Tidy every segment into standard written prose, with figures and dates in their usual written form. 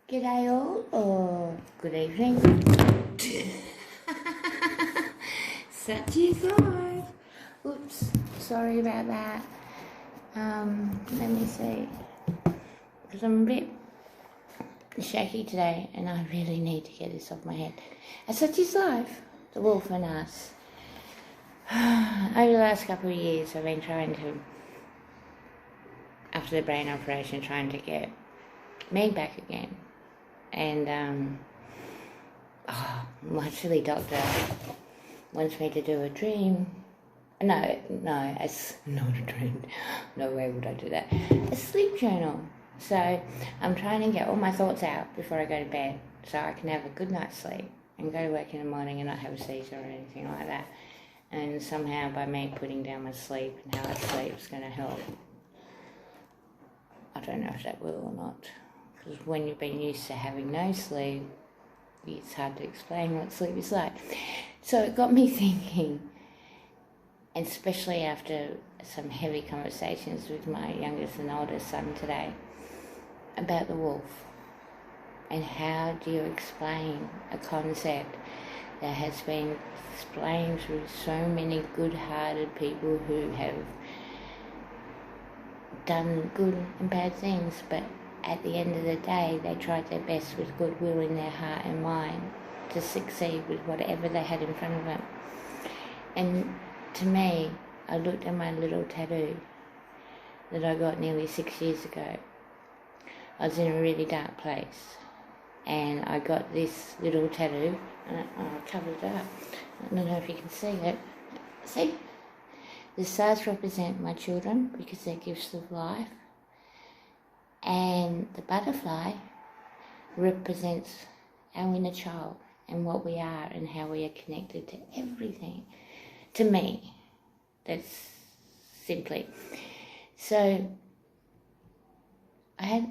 G'day all, or good evening. Such is life. Oops, sorry about that. Let me see. Because I'm a bit shaky today and I really need to get this off my head. And such is life, the wolf and us. Over the last couple of years I've been trying to, after the brain operation, trying to get me back again. And my silly doctor wants me to do a dream. No, it's not a dream. No way would I do that. A sleep journal. So I'm trying to get all my thoughts out before I go to bed so I can have a good night's sleep and go to work in the morning and not have a seizure or anything like that. And somehow by me putting down my sleep and how I sleep is going to help. I don't know if that will or not. Because when you've been used to having no sleep, it's hard to explain what sleep is like. So it got me thinking, and especially after some heavy conversations with my youngest and oldest son today, about the wolf. And how do you explain a concept that has been explained through so many good-hearted people who have done good and bad things, but at the end of the day, they tried their best with goodwill in their heart and mind to succeed with whatever they had in front of them. And to me, I looked at my little tattoo that I got nearly 6 years ago. I was in a really dark place, and I got this little tattoo, and I covered it up. I don't know if you can see it. See? The stars represent my children because they're gifts of life. And the butterfly represents our inner child and what we are and how we are connected to everything. To me, that's simply. So at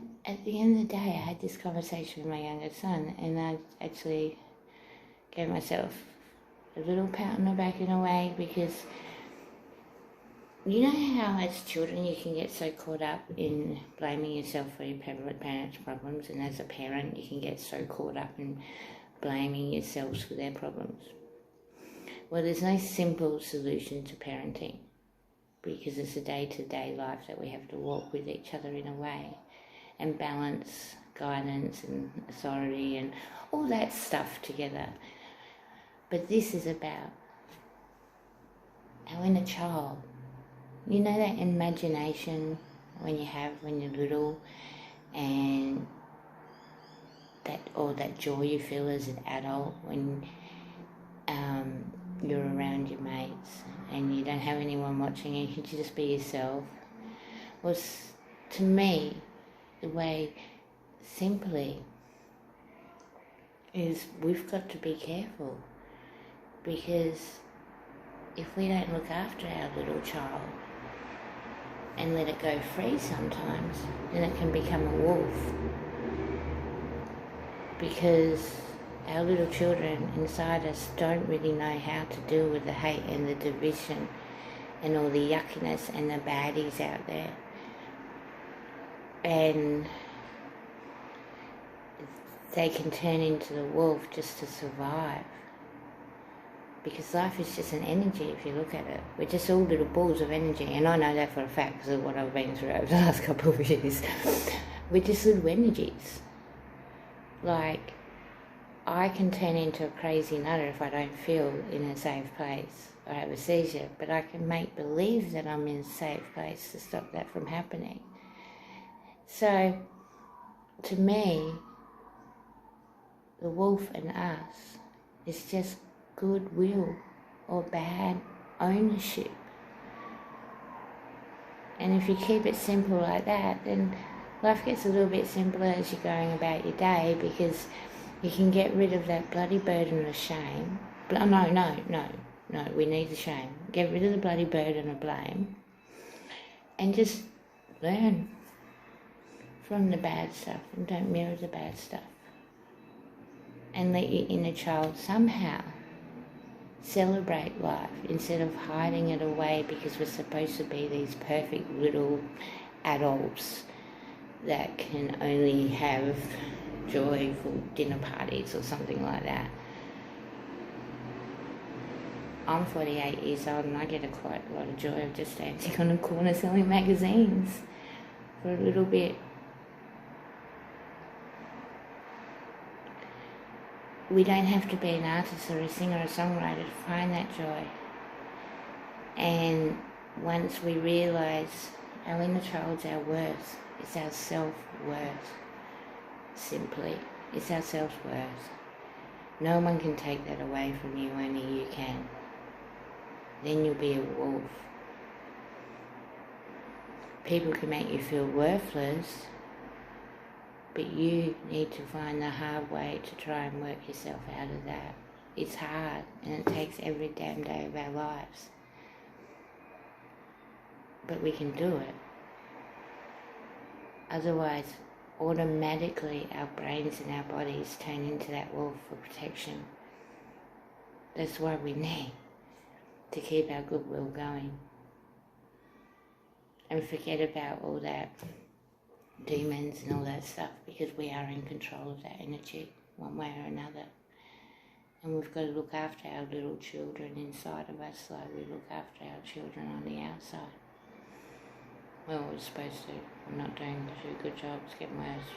the end of the day, I had this conversation with my youngest son, and I actually gave myself a little pat on the back in a way, because you know how as children you can get so caught up in blaming yourself for your parents' problems, and as a parent you can get so caught up in blaming yourselves for their problems. Well, there's no simple solution to parenting, because it's a day-to-day life that we have to walk with each other in a way and balance guidance and authority and all that stuff together. But this is about our inner child. You know that imagination when you're little, and that joy you feel as an adult when you're around your mates and you don't have anyone watching you can just be yourself. Was, to me, the way simply is we've got to be careful, because if we don't look after our little child and let it go free sometimes, then it can become a wolf. Because our little children inside us don't really know how to deal with the hate and the division and all the yuckiness and the baddies out there. And they can turn into the wolf just to survive. Because life is just an energy if you look at it. We're just all little balls of energy, and I know that for a fact because of what I've been through over the last couple of years. We're just little energies. Like, I can turn into a crazy nutter if I don't feel in a safe place or have a seizure, but I can make believe that I'm in a safe place to stop that from happening. So, to me, the wolf and us is just goodwill or bad ownership. And if you keep it simple like that, then life gets a little bit simpler as you're going about your day, because you can get rid of that bloody burden of shame. No, we need the shame. Get rid of the bloody burden of blame and just learn from the bad stuff and don't mirror the bad stuff. And let your inner child somehow celebrate life instead of hiding it away, because we're supposed to be these perfect little adults that can only have joyful dinner parties or something like that. I'm 48 years old and I get quite a lot of joy of just dancing on a corner selling magazines for a little bit. We don't have to be an artist or a singer or a songwriter to find that joy. And once we realise our inner child's our worth, it's our self-worth, simply. It's our self-worth. No one can take that away from you, only you can. Then you'll be a wolf. People can make you feel worthless, but you need to find the hard way to try and work yourself out of that. It's hard, and it takes every damn day of our lives. But we can do it. Otherwise, automatically our brains and our bodies turn into that wolf for protection. That's why we need to keep our goodwill going. And forget about all that demons and all that stuff, because we are in control of that energy one way or another. And we've got to look after our little children inside of us like we look after our children on the outside. Well, we're supposed to. I'm not doing a good job. It's getting worse.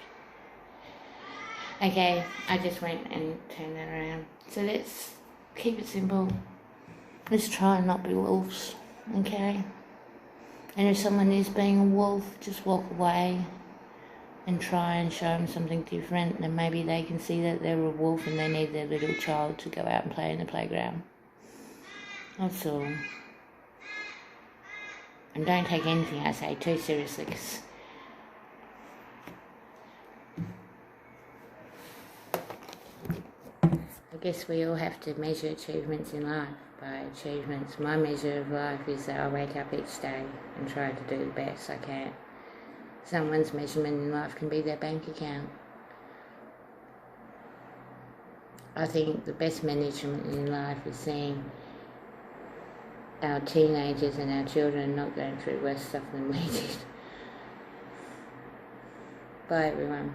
Okay, I just went and turned that around. So let's keep it simple. Let's try and not be wolves, okay? And if someone is being a wolf, just walk away and try and show them something different. Then maybe they can see that they're a wolf and they need their little child to go out and play in the playground. That's all. And don't take anything I say too seriously, because I guess we all have to measure achievements in life by achievements. My measure of life is that I wake up each day and try to do the best I can. Someone's measurement in life can be their bank account. I think the best management in life is seeing our teenagers and our children not going through worse stuff than we did. Bye everyone.